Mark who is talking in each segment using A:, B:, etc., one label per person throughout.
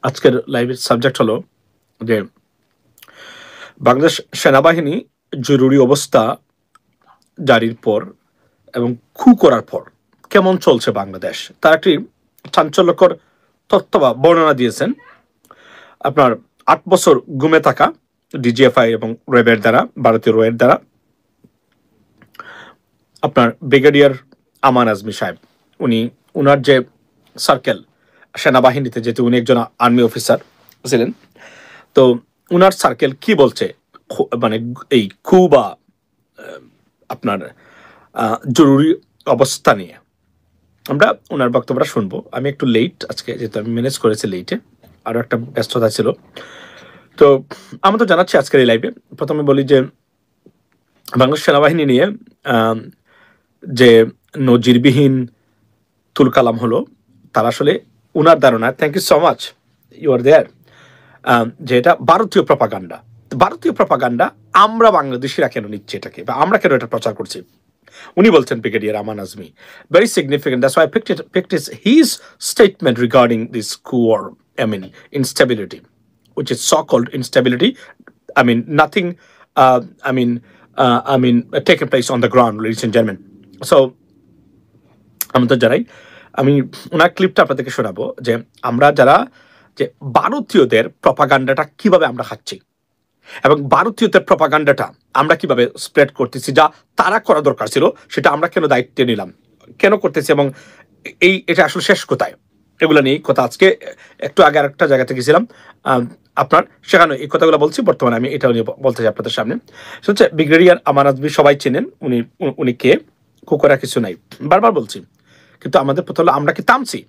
A: আজকের লাইভের সাবজেক্ট হলো যে বাংলাদেশ সেনাবাহিনী জরুরি অবস্থা জারির পর এবং খু করার পর কেমন চলছে বাংলাদেশ, তার একটি চাঞ্চল্যকর তথ্য বা বর্ণনা দিয়েছেন। আপনার 8 বছর গুমে থাকা ডিজিএফআই এবং র্যাবের দ্বারা, ভারতীয় র্যাবের দ্বারা আপনার ব্রিগেডিয়ার আমান আজমি সাহেব, উনার যে সার্কেল সেনাবাহিনীতে, যেহেতু উনি একজন আর্মি অফিসার ছিলেন, তো উনার সার্কেল কি বলছে মানে এই খু বা আপনার জরুরি অবস্থা নিয়ে আমরা ওনার বক্তব্যটা শুনবো। আমি একটু লেট আজকে, যেহেতু আমি ম্যানেজ করেছি লেটে, আরও একটা ব্যস্ততা ছিল। তো আমরা তো জানাচ্ছি আজকের এই লাইভে প্রথমে বলি যে বাংলাদেশ সেনাবাহিনী নিয়ে যে নজিরবিহীন তুলকালাম হলো, তার আসলে উনার ধারণা, thank you so much, you are there, যে এটা ভারতীয় প্রপাগান্ডা। ভারতীয় প্রপাগান্ডা আমরা বাংলাদেশিরা কেন নিচ্ছি এটাকে, বা আমরা কেন এটা প্রচার করছি? উনি বলছেন brigadier Aman Azmi, very significant, that's why I picked his statement regarding this coup, or I mean instability, which is so-called instability. I mean nothing taking place on the ground, ladies and gentlemen. So আমি তো জানাই, আমি ওনার ক্লিপটা আপনাদেরকে শোনাবো যে আমরা যারা যে ভারতীয়দের প্রপাগান্ডাটা কিভাবে আমরা খাচ্ছি এবং ভারতীয়দের প্রপাগান্ডাটা আমরা কিভাবে স্প্রেড করতেছি, যা তারা করা দরকার ছিল সেটা আমরা কেন দায়িত্ব নিলাম, কেন করতেছি, এবং এটা আসলে শেষ কোথায়, এগুলো নিয়ে কথা। আজকে একটু আগে আরেকটা জায়গাতে গেছিলাম আপনার, সেখানে এই কথাগুলো বলছি, বর্তমানে আমি এটাও নিয়ে বলতে চাই আপনাদের সামনে। হচ্ছে ব্রিগেডিয়ার আমান আজমি, সবাই চেনেন উনি কে, কুকরা কিছু নাই, বারবার বলছি। কিন্তু আমাদের প্রথম হলো, আমরা কি থামছি?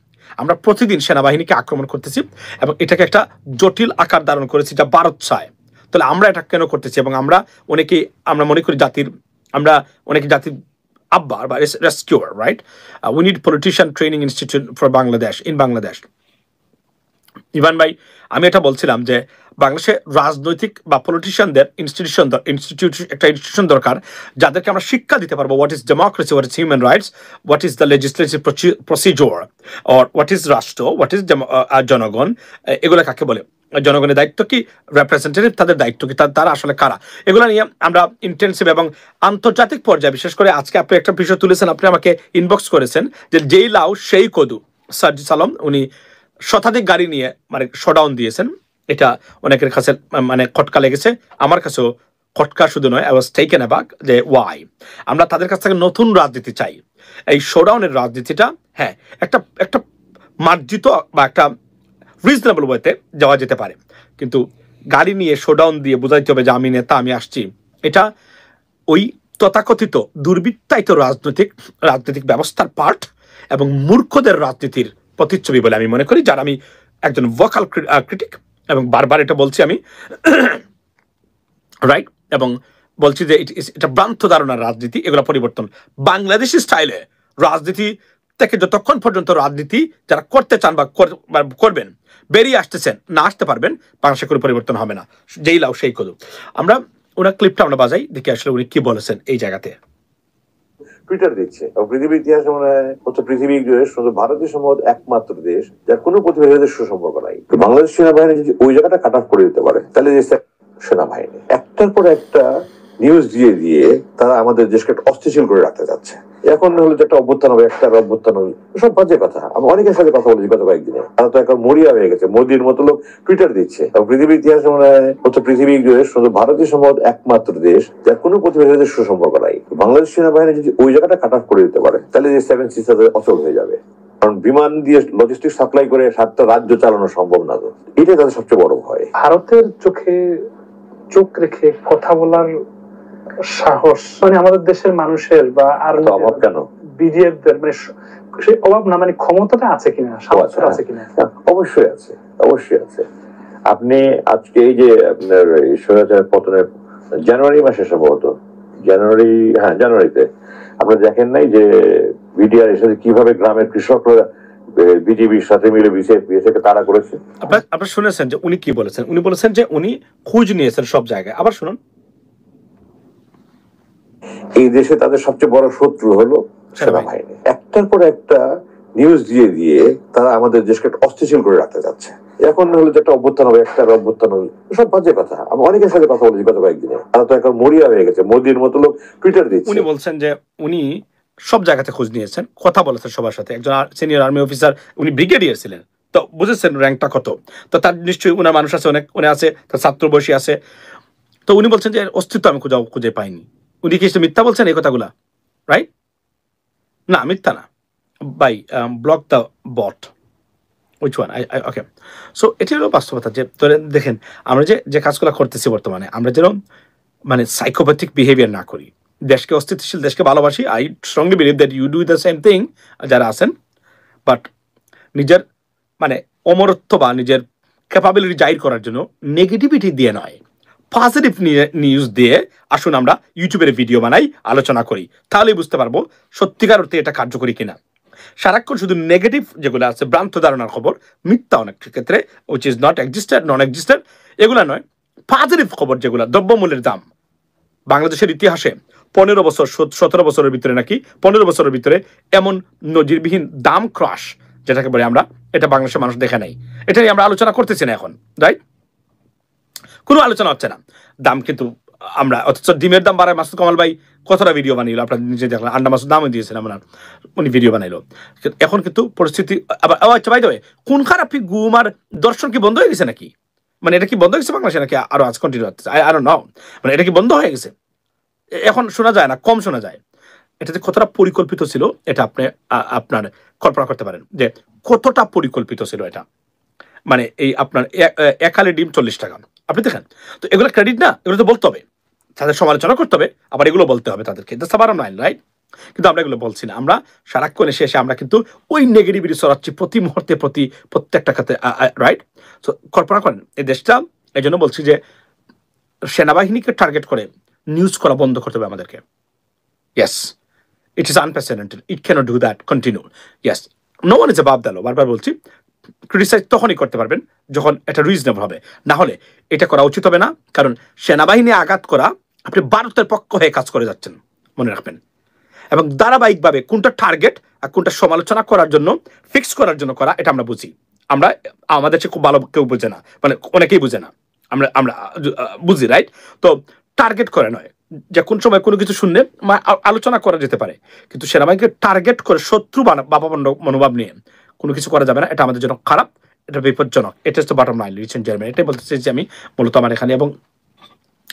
A: আমরা প্রতিদিন সেনাবাহিনীকে আক্রমণ করতেছি এবং এটাকে একটা জটিল আকার ধারণ করেছি, যা ভারত চায়। তাহলে আমরা এটা কেন করতেছি? এবং আমরা মনে করি আমরা অনেকে জাতির আব্বা বা rescuer, right? We need politician training institute for Bangladesh, in Bangladesh. Evan ভাই, আমি এটা বলছিলাম যে বাংলাদেশে রাজনৈতিক বা পলিটিশিয়ানদের একটা ইনস্টিটিউশন দরকার, যাদেরকে আমরা শিক্ষা দিতে পারবো what is democracy, what is human rights, what is the legislative procedure, or what is রাষ্ট্র, হোয়াট ইজ জনগণ, এগুলো কাকে বলে, জনগণের দায়িত্ব কি, রিপ্রেজেন্টেটিভ তাদের দায়িত্ব কি, তারা আসলে কারা, এগুলো নিয়ে আমরা ইন্টেন্সিভ এবং আন্তর্জাতিক পর্যায়ে, বিশেষ করে আজকে আপনি একটা বিষয় তুলেছেন, আপনি আমাকে ইনবক্স করেছেন যে যেই লাউ সেই কদু, সার্জিস আলম উনি শতাধিক গাড়ি নিয়ে মানে শোডাউন দিয়েছেন। এটা অনেকের কাছে মানে খটকা লেগেছে, আমার কাছেও খটকা শুধু নয়, আই ওয়াজ টেকেন অ্যাবাক যে ওয়াই। আমরা তাদের কাছ থেকে নতুন রাজনীতি চাই। এই শোডাউনের রাজনীতিটা হ্যাঁ একটা মার্জিত বা একটা রিজনেবল ওয়েতে যাওয়া যেতে পারে, কিন্তু গাড়ি নিয়ে শোডাউন দিয়ে বোঝাইতে হবে যে আমি নেতা, আমি আসছি, এটা ওই তথাকথিত দুর্বৃত্তায়িত রাজনৈতিক ব্যবস্থার পার্ট এবং মূর্খদের রাজনীতির প্রতিচ্ছবি বলে আমি মনে করি, যার আমি একজন ভোকাল ক্রিটিক, এবং বারবার এটা বলছি আমি, রাইট? এবং বলছি যে এটা ভ্রান্ত ধারণার রাজনীতি, এগুলো পরিবর্তন। বাংলাদেশি স্টাইলে রাজনীতি থেকে যতক্ষণ পর্যন্ত রাজনীতি যারা করতে চান বা করবেন, বেরিয়ে আসতেছেন, না আসতে পারবেন, বাংলাদেশে কোনো পরিবর্তন হবে না, যেই লাও সেই কদু। আমরা ওনার ক্লিপটা আমরা বাজাই, দেখি আসলে উনি কি বলেছেন এই জায়গাতে।
B: টুইটার দিচ্ছে, পৃথিবীর ইতিহাসে মনে হচ্ছে পৃথিবী শুধু ভারতীয় সম্ভবত একমাত্র দেশ যার কোনো প্রতিবেশীদের সুসম্পর্ক নাই। বাংলাদেশ সেনাবাহিনী যদি ওই জায়গাটা কাট অফ করে দিতে পারে, তাহলে সেনাবাহিনী একটার পর একটা নিউজ দিয়ে তারা আমাদের দেশকে অস্থিতিশীল করে রাখতে চাচ্ছে। এখন হলো যে একটা অভ্যুত্থান হবে, একটা অভ্যুত্থান হবে, সব বাজে কথা। আমি অনেকের সাথে কথা বলেছি গত কয়েকদিনে, তারা তো এখন মরিয়া হয়ে গেছে, মোদির মতো লোক টুইটার দিচ্ছে। পৃথিবীর ইতিহাসে মনে হচ্ছে পৃথিবী শুধু ভারতীয় সম্ভবত একমাত্র দেশ যার কোনো প্রতিবেশীদের সুসম্পর্ক নাই। বাংলাদেশ সেনাবাহিনী যদি ওই জায়গাটা কাট অফ করে দিতে পারে, তাহলে যে 7 সিস্টার অচল হয়ে যাবে। কারণ বিমান দিয়ে লজিস্টিক সাপ্লাই করে 7টা রাজ্য চালানো সম্ভব না, তো এটাই তাদের সবচেয়ে বড় ভয়।
C: ভারতের চোখে চোখ রেখে কথা বলার সাহস মানে আমাদের দেশের মানুষের বা আর
B: অভাব কেন,
C: বিডিএফদের মানে সেই অভাব না, মানে ক্ষমতাটা আছে কিনা, সাহস আছে কিনা?
B: অবশ্যই আছে, অবশ্যই আছে। আপনি আজকে এই যে আপনার স্বৈরাচার পতনের জানুয়ারি মাসে, সম্ভবত জানুয়ারিতে আপনারা দেখেন নাই যে বিডিআর এসে কিভাবে গ্রামের কৃষকরা বিজেপির সাথে মিলে বিএসএফকে তাড়া করেছে?
A: আপনারা শুনেছেন যে উনি কি বলেছেন? উনি বলেছেন যে উনি খোঁজ নিয়েছেন সব জায়গায়। আবার শুনুন,
B: এই দেশে তাদের সবচেয়ে বড় শত্রু হলো সেনাবাহিনী। একটার পর একটা নিউজ দিয়ে দিয়ে তারা আমাদের দেশকে অস্থিতিশীল করে রাখতে চাচ্ছে। এখন হলো যে একটা অভ্যুত্থান হবে, একটা অভ্যুত্থান হবে, সব বাজে কথা। আমি অনেকের সাথে কথা বলেছি গত কয়েকদিনে, তারা তো এখন মরিয়া হয়ে গেছে, মোদির মতো লোক টুইটার দিচ্ছে।
A: উনি বলছেন যে উনি সব জায়গাতে খোঁজ নিয়েছেন, কথা বলেছেন সবার সাথে। একজন সিনিয়র আর্মি অফিসার, উনি ব্রিগেডিয়ার ছিলেন, তো বুঝেছেন র্যাঙ্কটা কত। তো তার নিশ্চয়ই উনার মানুষ আছে, অনেক উনি আছে, তার ছাত্র বয়সী আছে। তো উনি বলছেন যে অস্তিত্ব আমি খুঁজে পাইনি। উনি কি মিথ্যা বলছেন এই কথাগুলা? রাইট না, মিথ্যা না বাই। Block the bot, which one? Okay. So এটি হলো বাস্তবতা। যে দেখেন আমরা যে কাজগুলো করতেছি বর্তমানে, আমরা যেন মানে সাইকোপ্যাথিক বিহেভিয়ার না করি। দেশকে অস্থিতিশীল, দেশকে ভালোবাসি। I strongly believe that you do the same thing যারা আছেন, বাট নিজের মানে অমরত্ব বা নিজের ক্যাপাবিলিটি জাহির করার জন্য নেগেটিভিটি দিয়ে নয়, পজিটিভ নিউজ দিয়ে আসুন আমরা ইউটিউবের ভিডিও বানাই, আলোচনা করি, তাহলেই বুঝতে পারবো সত্যিকার অর্থে এটা কার্যকরী কিনা। সারাক্ষণ শুধু নেগেটিভ যেগুলো আছে, ভ্রান্ত ধারণার খবর, মিথ্যা অনেক ক্ষেত্রে, which is not existed, non existed, এগুলো নয়। পজিটিভ খবর যেগুলো, দ্রব্যমূল্যের দাম বাংলাদেশের ইতিহাসে 15 বছর 17 বছরের ভিতরে নাকি 15 বছরের ভিতরে এমন নজিরবিহীন দাম ক্রাশ যেটাকে বলে আমরা, এটা বাংলাদেশের মানুষ দেখে নাই। এটা নিয়ে আমরা আলোচনা করতেছি না এখন, রাইট? কোনো আলোচনা হচ্ছে না। দাম কিন্তু আমরা, অথচ ডিমের দাম বাড়ায় মাসুদ কামাল ভাই কতটা ভিডিও বানাইলো, আপনার নিজে দেখলেন। আন্ডা মাসুদ দামও দিয়েছিলাম ওনার, উনি ভিডিও বানাইলো। এখন কিন্তু পরিস্থিতি আবার, আচ্ছা ভাই দেবে কোন খারাপ ঘুম আর দর্শন কি বন্ধ হয়ে গেছে নাকি? মানে এটা কি বন্ধ হয়ে গেছে বাংলাদেশে নাকি আরো আজ কন্টিনিউ হচ্ছে? আই ডোন্ট নো, মানে এটা কি বন্ধ হয়ে গেছে? এখন শোনা যায় না, কম শোনা যায়। এটা যে কতটা পরিকল্পিত ছিল এটা আপনি আপনার কল্পনা করতে পারেন যে কতটা পরিকল্পিত ছিল এটা। মানে এই আপনার একালে ডিম 40 টাকা, আপনি দেখেন। তো এগুলো ক্রেডিট না, এগুলো তো বলতে হবে, তাদের সমালোচনা করতে হবে, আবার এগুলো বলতে হবে তাদেরকে, রাইট? কিন্তু আমরা এগুলো বলছি না। আমরা সারাক্ষণ এসে আমরা কিন্তু ওই নেগেটিভিটি ছড়াচ্ছি প্রতি মুহূর্তে, প্রত্যেকটা খাতে, রাইট? তো কল্পনা করেন এই দেশটা, এই জন্য বলছি যে সেনাবাহিনীকে টার্গেট করে নিউজ করা বন্ধ করতে হবে আমাদেরকে। Yes, it is unprecedented, it can't do that continue. Yes, no one is above the law. বারবার বলছি, ক্রিটিসাইজ তখনই করতে পারবেন যখন এটা রিজনেবল হবে, না হলে এটা করা উচিত হবে না। কারণ সেনাবাহিনী আঘাত করা, আপনি ভারতের পক্ষ হয়ে কাজ করে যাচ্ছেন, মনে রাখবেন। এবং ধারাবাহিকভাবে কোনটা টার্গেট আর কোনটা সমালোচনা করার জন্য, ফিক্স করার জন্য করা, এটা আমরা বুঝি। আমরা আমাদের চেয়ে খুব ভালো কেউ বুঝে না, মানে অনেকেই বুঝে না, আমরা বুঝি, রাইট? তো টার্গেট করে নয়, যে কোন সময় কোনো কিছু শুনলে আলোচনা করা যেতে পারে, কিন্তু সেনাবাহিনীকে টার্গেট করে শত্রু বাবাবন্ড মনোভাব নিয়ে কোনো কিছু করা যাবে না। এটা আমাদের জন্য খারাপ, এটা বিপজ্জনক। এটা হচ্ছে bottom line, ladies and gentleman. এটাই বলতে চাইছি আমি মূলত আমার এখানে। এবং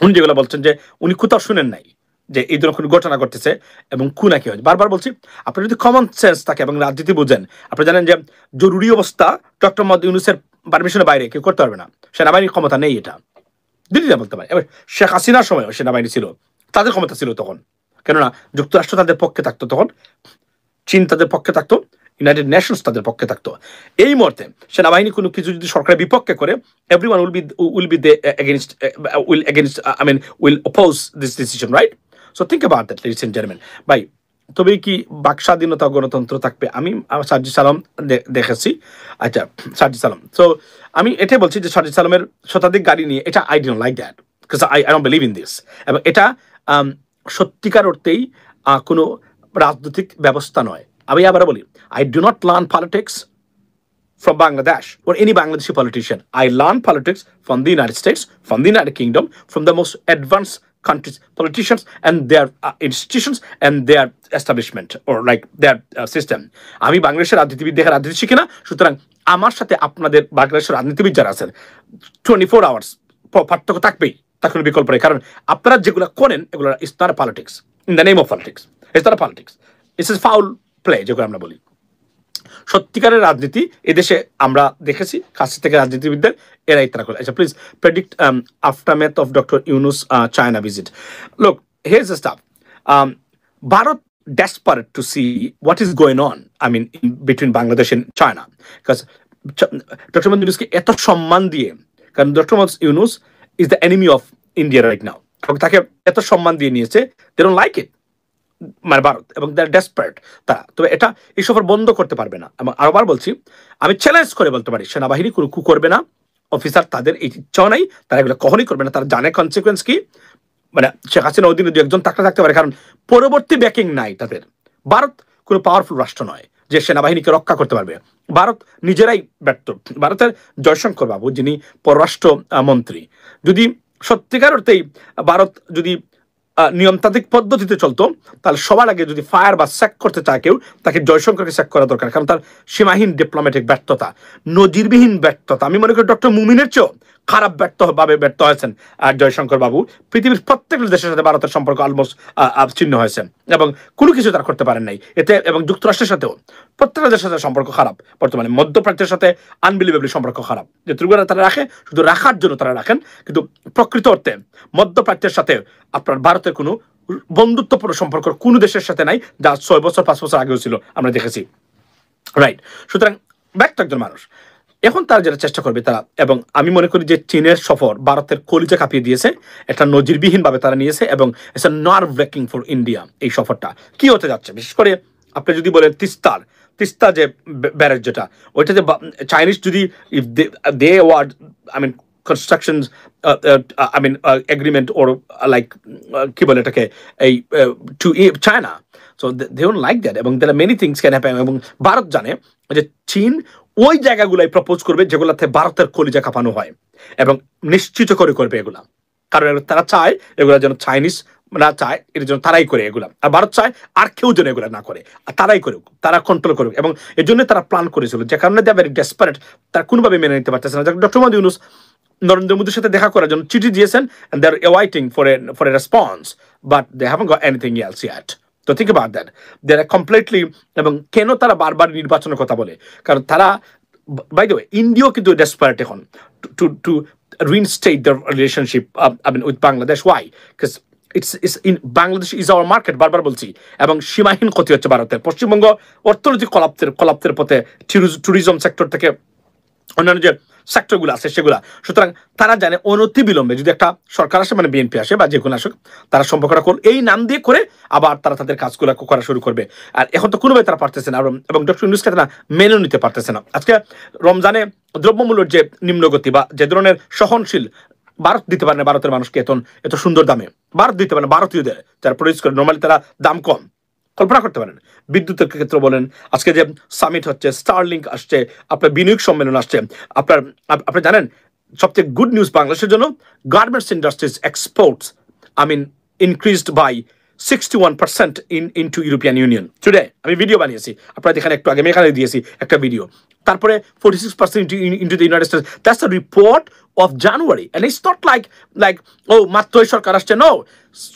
A: উনি যেগুলো বলছেন যে উনি কোথাও শুনেন নাই যে এই ধরনের কোনো ঘটনা ঘটতেছে এবং খুনা কি হয়। বারবার বলছি, আপনি যদি কমন সেন্স থাকে এবং রাজনীতি বুঝেন, আপনি জানেন যে জরুরি অবস্থা ডক্টর মোহাম্মদ ইউনূসের পারমিশনের বাইরে কেউ করতে পারবে না। সেনাবাহিনীর ক্ষমতা নেই, এটা দিল্লিতে বলতে পারে। এবার শেখ হাসিনার সময় সেনাবাহিনী ছিল, তাদের ক্ষমতা ছিল তখন, কেননা যুক্তরাষ্ট্র তাদের পক্ষে থাকতো তখন, চীন তাদের পক্ষে থাকতো, ইউনাইটেড নেশনস তাদের পক্ষে থাকতো। এই মুহূর্তে সেনাবাহিনী কোনো কিছু যদি সরকারের বিপক্ষে করে, everyone will be will oppose this decision, right? So think about that, ladies and gentleman. ভাই, তবে কি বাক স্বাধীনতা গণতন্ত্র থাকবে? আমি সার্জিস আলম দেখেছি, আচ্ছা সার্জিস আলম, তো আমি এটাই বলছি যে সার্জিস আলমের শতাধিক গাড়ি নিয়ে, এটা I don't like that, because I don't believe in this. এবং এটা সত্যিকার অর্থেই কোনো রাজনৈতিক ব্যবস্থা নয়। আমি আবার বলি, I do not learn politics from Bangladesh or any Bangladeshi politician. I learn politics from the United States, from the United Kingdom, from the most advanced countries, politicians and their institutions and their establishment or like their system. আমি বাংলাদেশের রাজনীতিবিদ দেখে রাজনীতি শিখি না, সুতরাং আমার সাথে আপনাদের বাংলাদেশের রাজনীতিবিদ যারা আছেন 24 আওয়ার্স পার্থক্য থাকবেই, তার কোনো বিকল্প নেই। কারণ আপনারা যেগুলো করেন এগুলো is not politics, in the name of politics, it's not politics, it's is foul play, যেগুলো আমরা বলি। সত্যিকারের রাজনীতি এদেশে আমরা দেখেছি, কাছে থেকে রাজনীতিবিদদের এরাই তারা করে। আচ্ছা, please predict aftermath of doctor Yunus China visit. লোক, here's the stuff. Bharat desperate to see what is going on, I mean, in between Bangladesh and China, because Dr. Mohammad Yunusকে এত সম্মান দিয়ে, কারণ doctor Mohammad Yunus is the enemy of India right now, এবং তাকে এত সম্মান দিয়ে নিয়েছে, they don't like it, মানে ভারত, এবং দ্যার ডেসপারেট তারা। তবে এটা এই সফর বন্ধ করতে পারবে না। এবং আরবার বলছি, আমি চ্যালেঞ্জ করে বলতে পারি, সেনাবাহিনী কোনো কু করবে না, অফিসার তাদের এই ইচ্ছাও নাই, তারা এগুলো কখনোই করবে না। তারা জানে কনসিকুয়েন্স কি, মানে শেখ হাসিনা অধীনে দু একজন থাকতে পারে, কারণ পরবর্তী ব্যাকিং নাই তাদের। ভারত কোনো পাওয়ারফুল রাষ্ট্র নয়, যে সেনাবাহিনীকে রক্ষা করতে পারবে। ভারত নিজেরাই ব্যর্থ। ভারতের জয়শঙ্কর বাবু, যিনি পররাষ্ট্র মন্ত্রী, যদি সত্যিকার অর্থেই ভারত যদি নিয়মতান্ত্রিক পদ্ধতিতে চলতো, তাহলে সবার আগে যদি ফায়ার বা স্যাক করতে চায় কেউ, তাকে জয়শঙ্করকে স্যাক করা দরকার। কারণ তার সীমাহীন ডিপ্লোম্যাটিক ব্যর্থতা, নজিরবিহীন ব্যর্থতা। আমি মনে করি ডক্টর মুমিনের চেয়েও খারাপ ব্যর্থ হয়েছেন জয়শঙ্কর বাবু। পৃথিবীর প্রত্যেকটা দেশের সাথে ভারতের সম্পর্ক অলমোস্ট ছিন্ন হয়েছে এবং কোনো কিছু তারা করতে পারেন নাই এতে। এবং যুক্তরাষ্ট্রের সাথেও প্রত্যেকটা দেশের সাথে সম্পর্ক খারাপ বর্তমানে। মধ্যপ্রাচ্যের সাথে আনবিলিভেবলি সম্পর্ক খারাপ। যে ত্রিপুরা তারা রাখে শুধু রাখার জন্য তারা রাখেন, কিন্তু প্রকৃত অর্থে মধ্যপ্রাচ্যের সাথে আপনার ভারতের কোনো বন্ধুত্বপূর্ণ সম্পর্ক কোনো দেশের সাথে নাই, যা 6 বছর 5 বছর আগেও ছিল, আমরা দেখেছি। রাইট। সুতরাং ব্যর্থ একজন মানুষ। এখন তারা যেটা চেষ্টা করবে তারা, এবং আমি মনে করি যে চীনের সফর ভারতের কলিজা কাঁপিয়ে দিয়েছে, একটা নজিরবিহীনভাবে তারা নিয়েছে এবং it's a nerve breaking for India. এই সফরটা কি হতে যাচ্ছে, বিশেষ করে আপনি যদি বলেন তিস্তা যে ব্যারেজ, যেটা ওইটা যে চাইনিজ যদি they would I mean constructions I mean agreement or like কি বলে এটাকে এই to China, so they don't like that, এবং there are many things can happen। এবং ভারত জানে যে চীন ওই জায়গাগুলাই প্রপোজ করবে যেগুলোতে ভারতের কলিজা কাঁপানো হয়, এবং নিশ্চিত করে করবে এগুলা, কারণ তারা চায় এগুলা যেন চাইনিজ না চায়, এটা যেন তারাই করে এগুলা, আর ভারত চায় আর কেউ যেন এগুলা না করে, আর তারাই করুক, তারা কন্ট্রোল করুক। এবং এর জন্য তারা প্ল্যান করেছিল, যে কারণে দে আর ভেরি ডেসপারেট, তারা কোনোভাবে মেনে নিতে পারতেছে না। ডক্টর মোহাম্মদ ইউনূস নরেন্দ্র মোদীর সাথে দেখা করার জন্য চিঠি দিয়েছেন, and they're awaiting for a response, but they haven't got anything else yet. So think about that. They are completely, এবং কেন তারা বারবার নির্বাচনের কথা বলে, কারণ তারা, by the way, ইন্ডিয়াও কিন্তু ডেসপারেট এখন to reinstate their relationship I mean with Bangladesh. Why? Because it's in Bangladesh is our market, বারবার বলছি, এবং সীমাহীন ক্ষতি হচ্ছে ভারতের। পশ্চিমবঙ্গ অর্থনৈতিক কলাপ্তের পথে, ট্যুরিজম সেক্টর থেকে অন্যান্য যে সেক্টরগুলো আছে সেগুলা। সুতরাং তারা জানে অনতি বিলম্বে যদি একটা সরকার আসে, মানে বিএনপি আসে বা যে কোনো আসুক, তারা সম্পর্কটা এই নাম দিয়ে করে আবার তারা তাদের কাজগুলো করা শুরু করবে। আর এখন তো কোনোভাবে তারা পারতেছে না, এবং ডক্টর ইউনূসকে তারা মেনে নিতে পারতেছে না। আজকে রমজানে দ্রব্যমূল্যের যে নিম্নগতি বা যে ধরনের সহনশীল, ভারত দিতে পারে না ভারতের মানুষকে এত সুন্দর দামে, ভারত দিতে পারে না ভারতীয়দের যারা প্রডিউস করে, নর্মালি তারা দাম কম। কল্পনা করতে পারেন বিদ্যুতের ক্ষেত্রে বলেন, আজকে যে সামিট হচ্ছে, স্টারলিংক আসছে, আপনার বিনিয়োগ সম্মেলন আসছে, আপনি জানেন সবচেয়ে গুড নিউজ বাংলাদেশের জন্য, garments industries exports increased by 61% into European Union today. আমি ভিডিও বানিয়েছি, আপনারা দেখেন একটু আগে, আমি এখানে দিয়েছি একটা ভিডিও। তারপরে 46% into the United States. That's a report of January, and it's not like মাত্র সরকার আসছে। নো,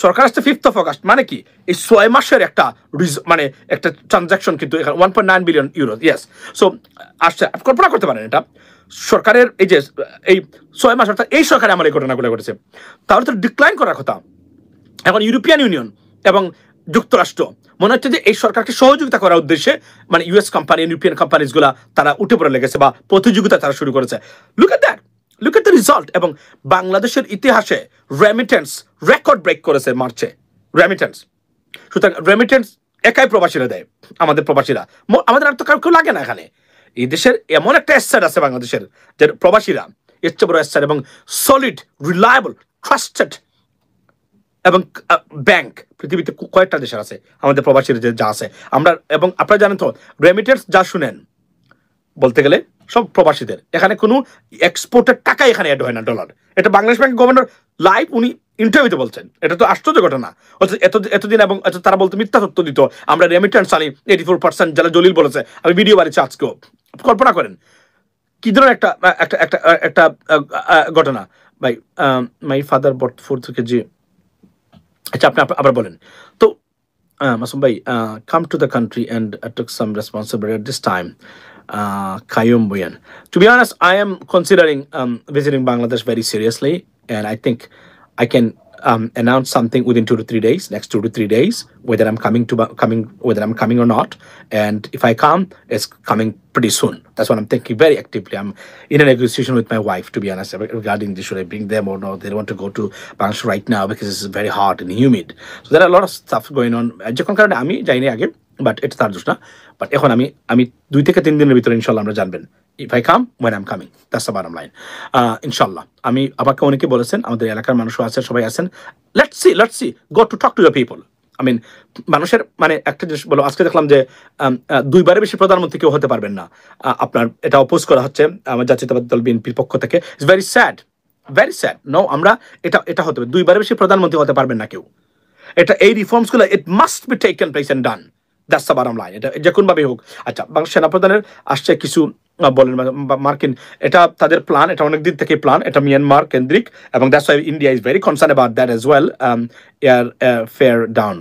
A: সরকার আসছে 5th of August, মানে কি এই 6 মাসের একটা মানে একটা ট্রানজাকশন কিন্তু 1.9 বিলিয়ন ইউরো। ইয়েস, সো আসছে। কল্পনা করতে পারেন এটা সরকারের এই যে এই 6 মাস, অর্থাৎ এই সরকারে আমার এই ঘটনাগুলো ঘটেছে, তাহলে তো ডিক্লাইন করার কথা। এখন ইউরোপিয়ান ইউনিয়ন এবং যুক্তরাষ্ট্র মনে হচ্ছে যে এই সরকারকে সহযোগিতা করার উদ্দেশ্যে, মানে ইউএস কোম্পানি, ইউরোপিয়ান কোম্পানিজ গুলা তারা উঠে পড়ে লেগেছে বা প্রতিযোগিতা তারা শুরু করেছে। Look at that, look at the result. এবং বাংলাদেশের ইতিহাসে রেমিটেন্স রেকর্ড ব্রেক করেছে মার্চে, রেমিটেন্স। সুতরাং রেমিটেন্স একাই প্রবাসীরা দেয়, আমাদের প্রবাসীরা, আমাদের আর তো কেউ লাগে না। এখানে এই দেশের এমন একটা অ্যাসেট আছে বাংলাদেশের, যে প্রবাসীরা এর চেয়ে বড় অ্যাসেট, এবং সলিড, রিলায়েবল, ট্রাস্টেড এবং ব্যাংক পৃথিবীতে কয়েকটা দেশের আছে আমাদের প্রবাসীরা যা আছে আমরা। এবং আপনারা জানেন তো, রেমিটেন্স যা শুনেন বলতে গেলে সব প্রবাসীদের, এখানে কোনো এক্সপোর্টের টাকা এখানে অ্যাড হয় না, ডলার। এটা বাংলাদেশ ব্যাংক গভর্নর লাইভ উনি ইন্টারভিউতে বলছেন। এটা তো আশ্চর্য ঘটনা। এতদিন এবং তারা বলতো, মিথ্যা তথ্য দিত, আমরা রেমিটেন্স আনি 84%, যারা জলিল বলেছে। আমি ভিডিও বানিয়েছি আজকেও। কল্পনা করেন কি ধরনের একটা ঘটনা। ভাই, মাই ফাদার বট 4 কেজি। আচ্ছা, আপনি আবার বলেন তো। মাসুম ভাই, come to the country and took some responsibility at this time. Kayum Buyan. To be honest, I am considering visiting Bangladesh very seriously, and I think I can announce something within 2 to 3 days, next 2 to 3 days, whether I'm coming or not. And if I come, it's coming pretty soon. That's what I'm thinking very actively. I'm in a negotiation with my wife, to be honest, regarding this. Should I bring them or not? They don't want to go to Bangladesh right now because it's very hot and humid. So there are a lot of stuff going on. যখন কারণে আমি যাইনি আগে, but এটা তার দোষ না। But এখন আমি 2 থেকে 3 দিনের ভিতরে ইনশাল্লাহ আমরা জানবেন। If I come, when I'm coming. That's the bottom line. ইনশাল্লাহ। আমাকে অনেকে বলেছেন, আমাদের এলাকার মানুষও আছেন, সবাই আছেন। Let's see. Go to talk to the people. I mean মানুষের মানে একটা জিনিস বলো, আজকে দেখলাম যে দুইবারের বেশি প্রধানমন্ত্রী কেউ হতে পারবেন না, আপনার এটা অপোজ করা হচ্ছে আমার জাতীয়তাবাদী দল বিএনপির পক্ষ থেকে। It's very sad, very sad. No, আমরা এটা হতে হবে, দুইবারের বেশি প্রধানমন্ত্রী হতে পারবেন না কেউ। এটা এই রিফর্মসগুলো it must be taken place and done, that's the bottom line. এটা যে কোনোভাবেই হোক। আচ্ছা, বাংলাদেশ সেনাপ্রধানের আসছে কিছু বলেন মার্কিন, এটা তাদের প্ল্যান, এটা অনেক দিন থেকে প্ল্যান, এটা মিয়ানমার কেন্দ্রিক, এবং that's why India is very concern about that as well, air fare down.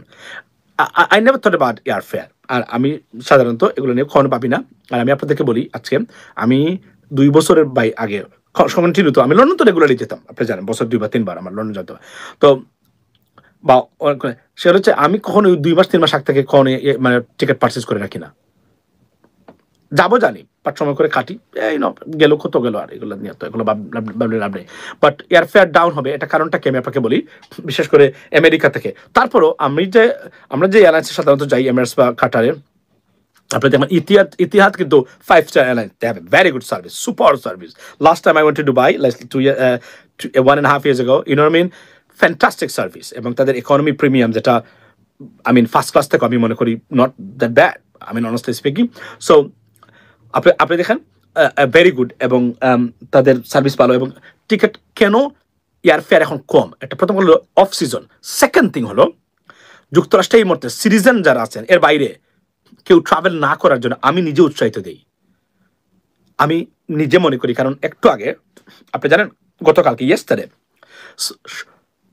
A: I never thought about air fare. আর আমি সাধারণত এগুলো নিয়ে কখনো ভাবি না। আর আমি আপনাদেরকে বলি, আজকে আমি 2 বছরের আগে কন্টিনিউ তো আমি লন্ডন তো রেগুলারলি যেতাম, আপনি জানেন, বছর 2 বা 3 বার আমার লন্ডন যেতে হয়। তো বা সেটা হচ্ছে আমি কখনো 2 মাস 3 মাস আগ থেকে কখনো মানে টিকিট পারচেস করে রাখি না। যাবো জানি, বাট সময় করে কাটি, এই গেল কত গেল, আর এগুলো নিয়ে তো এগুলো ভাবলে লাভ নেই। বাট এয়ার ফেয়ার ডাউন হবে, এটা কারণটা কি আমি আপনাকে বলি, বিশেষ করে আমেরিকা থেকে। তারপরও আমরা যে এয়ারলাইন্সে সাধারণত যাই, এমিরেটস বা কাটারে, আপনি দেখবেন ইতিহাদ কিন্তু 5-star airlines, they have a very good service, super service. Last time I went to Dubai, 1.5 years ago, you know what I mean, fantastic service, এবং তাদের ইকোনমি প্রিমিয়াম, যেটা আই মিন ফার্স্ট ক্লাস থেকে আমি মনে করি not that bad, I mean honestly speaking. So আপনি দেখেন very good, এবং তাদের সার্ভিস ভালো, এবং টিকিট কেন এয়ার ফেয়ার এখন কম, এটা প্রথম হলো অফ সিজন। সেকেন্ড থিং হলো, যুক্তরাষ্ট্রে এই মুহূর্তে সিটিজেন যারা আছেন, এর বাইরে কেউ ট্রাভেল না করার জন্য আমি নিজে উৎসাহিত দিই, আমি নিজে মনে করি। কারণ একটু আগে আপনি জানেন, গতকালকে ইয়েস্টারডে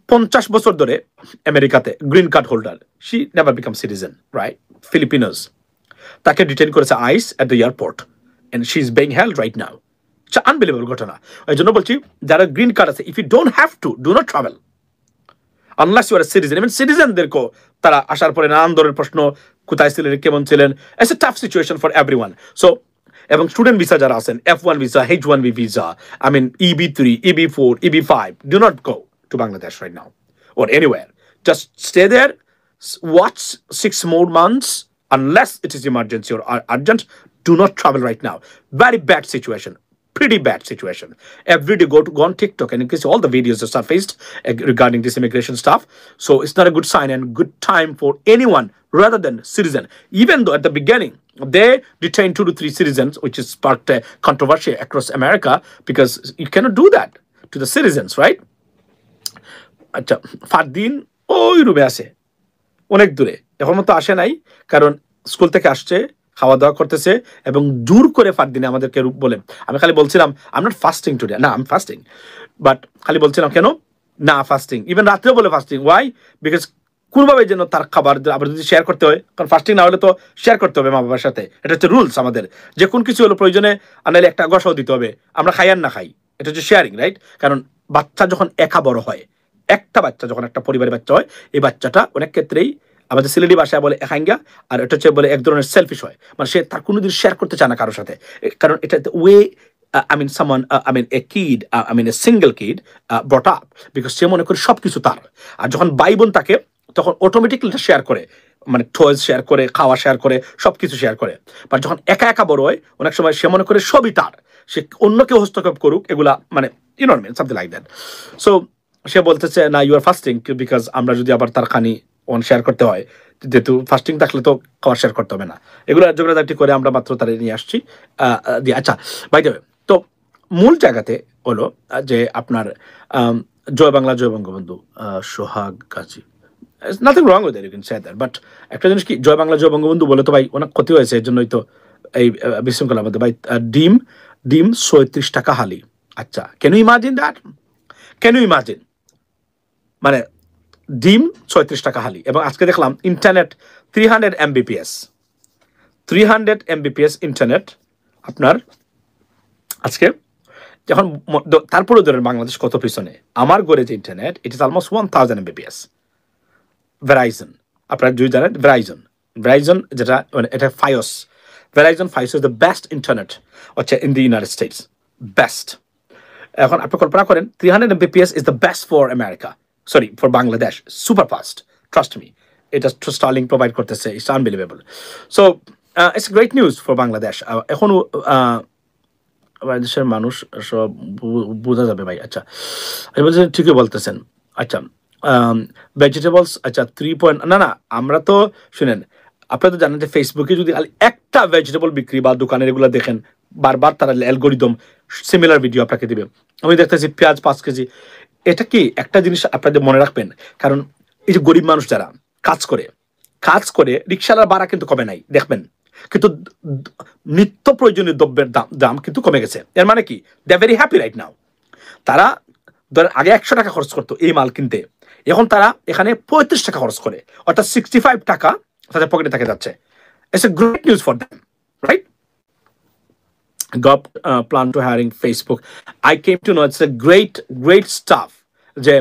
A: 50 বছর ধরে আমেরিকাতে green card holder, she never became citizen, right, Filipinos, তাকে ডিটেইন করেছে ICE at the airport, and she is being held right now. It's unbelievable ঘটনা। এই জন্য বলছি, যারা গ্রিন কার্ড আছে, if you don't have to, do not travel unless you are citizen. Even সিটিজেনদেরকেও তারা আসার পরে নানান ধরনের প্রশ্ন, কোথায় ছিলেন, কেমন ছিলেন, it's a tough situation for everyone. So এবং স্টুডেন্ট ভিসা যারা আছেন, F1 visa, H1B visa, I mean EB3, EB4, EB5, do not go to Bangladesh right now or anywhere. Just stay there, watch 6 more months, unless it is emergency or urgent. Do not travel right now. Very bad situation, pretty bad situation. Every day go on TikTok and you can see all the videos that surfaced regarding this immigration stuff. So it's not a good sign and good time for anyone rather than citizen. Even though at the beginning they detained 2 to 3 citizens, which has sparked a controversy across America, because you cannot do that to the citizens, right? আচ্ছা, ফারদিন ওই রুমে আসে, অনেক দূরে, এখন মতো আসে নাই, কারণ স্কুল থেকে আসছে, খাওয়া দাওয়া করতেছে, এবং জোর করে ফারদিনে আমাদেরকে রূপ বলে। আমি খালি বলছিলাম I am not fasting today, না আই এম ফাস্টিং, বাট খালি বলছিলাম কেন না ফাস্টিং, ইভেন রাত্রেও বলে ফাস্টিং, ওয়াই, বিকজ কোনোভাবে যেন তার খাবার আবার যদি শেয়ার করতে হয়, কারণ ফাস্টিং না হলে তো শেয়ার করতে হবে মা বাবার সাথে, এটা হচ্ছে রুলস আমাদের, যে কোন কিছু হলো প্রয়োজনে আনাইলে একটা গসাও দিতে হবে, আমরা খাই আর না খাই, এটা হচ্ছে শেয়ারিং, রাইট? কারণ বাচ্চা যখন একা বড় হয়, একটা বাচ্চা যখন একটা পরিবারের বাচ্চা হয়, এই বাচ্চাটা অনেক ক্ষেত্রেই আমাদের সিলেটি ভাষায় বলে একাঙ্গা, আর এটা হচ্ছে বলে এক ধরনের সেলফিশ হয়, মানে সে তার কোনোদিন শেয়ার করতে চায় না কারোর সাথে, কারণ এটা way I mean someone I mean a kid I mean a single kid brought up, because সে মনে করে সবকিছু তার, আর যখন ভাই বোন থাকে তখন অটোমেটিক্যালি এটা শেয়ার করে, মানে টয়েস শেয়ার করে, খাওয়া শেয়ার করে, সবকিছু শেয়ার করে। বাট যখন একা একা বড় হয়, অনেক সময় সে মনে করে সবই তার, সে অন্য কেউ হস্তক্ষেপ করুক, এগুলা মানে you know mean something like that. So সে বলতেছে না ইউ আর ফাস্টিং, বিকজ আমরা যদি আবার তার খানি অন শেয়ার করতে হয়, যেহেতু ফাস্টিং থাকলে তো খাওয়া শেয়ার করতে হবে না, এগুলো যোগাযোগটি করে আমরা মাত্র তারা নিয়ে আসছি দিয়ে। আচ্ছা বাই দ্য ওয়ে, তো মূল জায়গাতে হলো যে আপনার জয় বাংলা জয় Bangabandhu, Sohag Gazi, nothing wrong with that, you can say that, but একটা জিনিস কি, জয় বাংলা জয় বঙ্গবন্ধু বলে তো ভাই অনেক ক্ষতি হয়েছে, এর জন্যই তো এই বিশৃঙ্খলার মধ্যে ভাই ডিম 37 টাকা হালি। আচ্ছা, can you imagine that? Can you imagine? মানে ডিম 36 টাকা হালি, এবং আজকে দেখলাম ইন্টারনেট 300 Mbps ইন্টারনেট আপনার আজকে, যখন তারপরে ধরেন বাংলাদেশ কত পিছনে, আমার ঘরে যে internet it is almost 1000 Mbps। Verizon, আপনারা যদি জানেন ভেরাইজন যেটা এটা Fios, Verizon Fios is the best internet হচ্ছে in the United States, best. এখন আপনি কল্পনা করেন 300 Mbps is the best for America, sorry for Bangladesh, super fast, trust me, এটা স্টারলিং প্রোভাইড করতেছে, it's unbelievable. So it's great news for Bangladesh. এখনও দেশের মানুষ সব বোঝা যাবে ভাই। আচ্ছা, বলছেন ঠিকই বলতেছেন। আচ্ছা, ভেজিটেবলস আচ্ছা 3 না না, আমরা তো শুনেন, আপনারা তো জানেন যে ফেসবুকে যদি একটা ভেজিটেবল বিক্রি বা দোকানের এগুলো দেখেন, বারবার তারা অ্যালগরিদম সিমিলার ভিডিও আপনাকে দিবে। আমি দেখতেছি পেঁয়াজ 5 কেজি। এটা কি একটা জিনিস আপনাদের মনে রাখবেন, কারণ এই যে গরিব মানুষ যারা কাজ করে রিক্সার ভাড়া কিন্তু কমে নাই দেখবেন, কিন্তু নিত্য প্রয়োজনীয় দ্রব্যের দাম কিন্তু কমে গেছে। এর মানে কি, they are very happy right now. তারা ধরেন আগে 100 টাকা খরচ করতো এই মাল কিনতে, এখন তারা এখানে 35 টাকা খরচ করে, অর্থাৎ 65 টাকা তাদের পকেটে থেকে যাচ্ছে। It's a great news for them, right? Plan to hiring Facebook. I came to know it's a great stuff যে